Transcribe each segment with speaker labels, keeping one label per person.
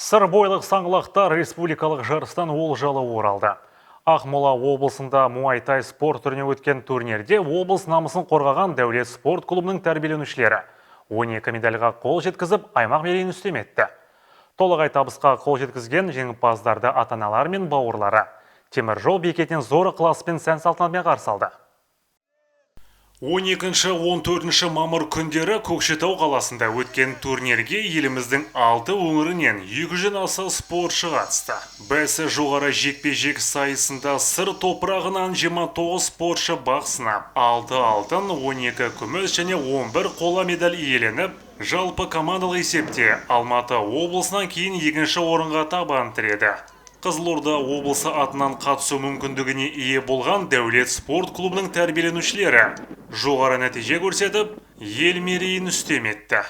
Speaker 1: Сырбойлық саңлақтар республикалық жарыстан олжалы оралды. Ақмола облысында муайтай спорт түріне өткен турнирде облыс намысын қорғаған Дәулет спорт клубының тәрбиеленушілері 12 медальға қол жеткізіп, аймақ мерейін үстем етті. Толығай табысқа қол жеткізген жеңімпаздарды ата-аналар мен бауырлары темір жол бекетінен зор ықыласпен сән салтанатымен қарсы алды. 12-14 мамыр күндері Көкшетау қаласында өткен турнирге еліміздің 6 өңірінен 200-ден аса спортшы қатысты. Бәсі жоғары жекпе-жек сайысында сыр топырағынан 29 спортшы бақ сынап, 6 алтын, 12 күміс және 11 қола медаль иеленіп, жалпы командалық есепте Алматы облысынан кейін екінші орынға табан тіреді. Қызылорда облысы атынан қатысу мүмкіндігіне ие болған Дәулет спорт клубының тәрбиеленушілері жоғары нәтиже көрсетіп, ел мерейін үстем етті.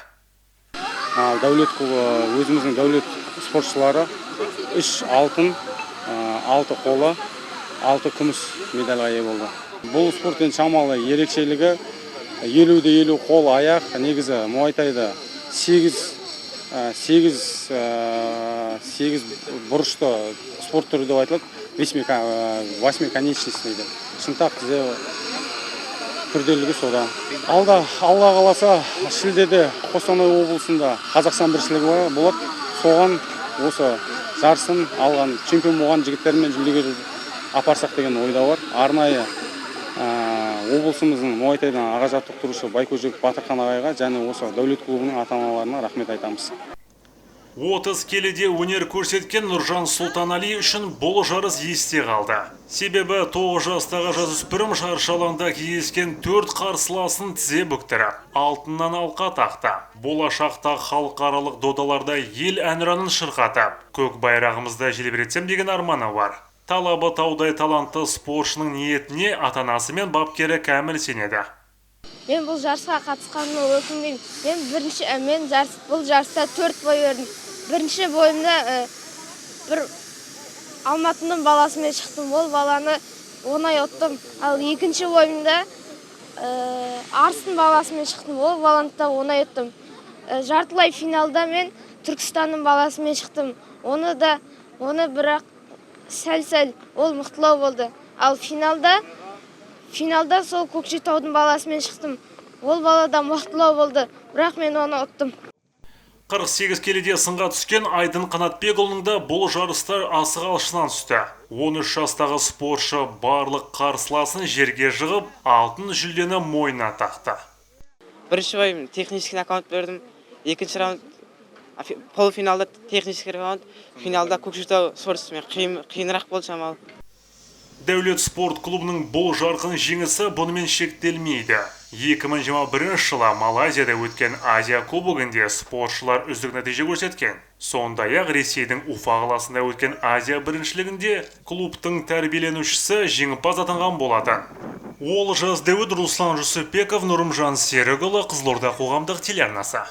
Speaker 2: Дәулет клубы өзіміздің Дәулет спортшылары 3 алтын, 6 қола, 6 күміс медальға ие болды. Бұл спорттың шамалы ерекшелігі 50-50 қол аяқ, негізі муайтайда 8 бұрышты спорт түрі деп айтылады, 8 конечностей дейді. Шынтақ тізе күрделігі сода. Алда Алла қаласа шілдеде Қостанай облысында Қазақстан біріншілігі болады. Соған осы жарысын алған чемпион болған жігіттермен жүлдеге апарсақ деген ойда бар. Арнайы облысымыздың муайтайдан аға жаттықтырушы Байкөжек Батырхан ағайға және осы Дәулет клубының ата-аналарына рахмет айтамыз.
Speaker 1: 30 келіде өнер көрсеткен Нұржан Сұлтанали үшін бұл жарыс есте қалды. Себебі 9 жастағы жасөспірім шаршы алаңда кездескен 4 қарсыласын тізе бүктіріп, алтыннан алқа тақты. Болашақта халықаралық додаларда ел әнұранын шырқатып, көк байрағымызда желбіретсем деген арманы бар. Талабы таудай талантты спортшының ниетіне ата-анасы мен бапкері кәміл сенеді.
Speaker 3: Мен бұл жарысқа қатысқаныма өкінбеймін. Мен бұл жарыста 4 бой өрдім. Бірінші бойымда бір Алматының баласымен шықтым. Ол баланы оңай ұттым. Ал екінші бойымда Арыстың баласымен шықтым. Ол баланы да оңай ұттым. Жартылай финалда мен Түркістанның баласымен шықтым. Оны бірақ сәл-сәл ол мықтылау болды. Ал финалда сол Көкшетаудың баласымен шықтым. Ол балада мықтылау болды, бірақ мен оны ұттым.
Speaker 1: 48 келіде сынға түскен Айдын Қанатбекұлының да бұл жарыстар асық алшынан түсті. 13 жастағы спортшы барлық қарсыласын жерге жығып, алтын жүлдені мойнына тақты.
Speaker 4: Бірінші ойым технический нокаут бердім. Екінші раунд полуфиналда технический раунд, финалда Көкшетау спортшысымен қиынырақ болды шамалы.
Speaker 1: Дәулет спорт клубының бұл жарқын жеңісі бұнымен шектелмейді. 2021 жылы Малайзияда өткен Азия кубогінде спортшылар үздік нәтиже көрсеткен. Сондай-ақ Ресейдің Уфа қаласында өткен Азия біріншілігінде клубтың тәрбиеленушісі жеңімпаз атанған болатын. Ол жас Дәулет Руслан Жүсіпбеков, Нұрымжан Серікұлы, Қызылорда қоғамдық телеарнасы.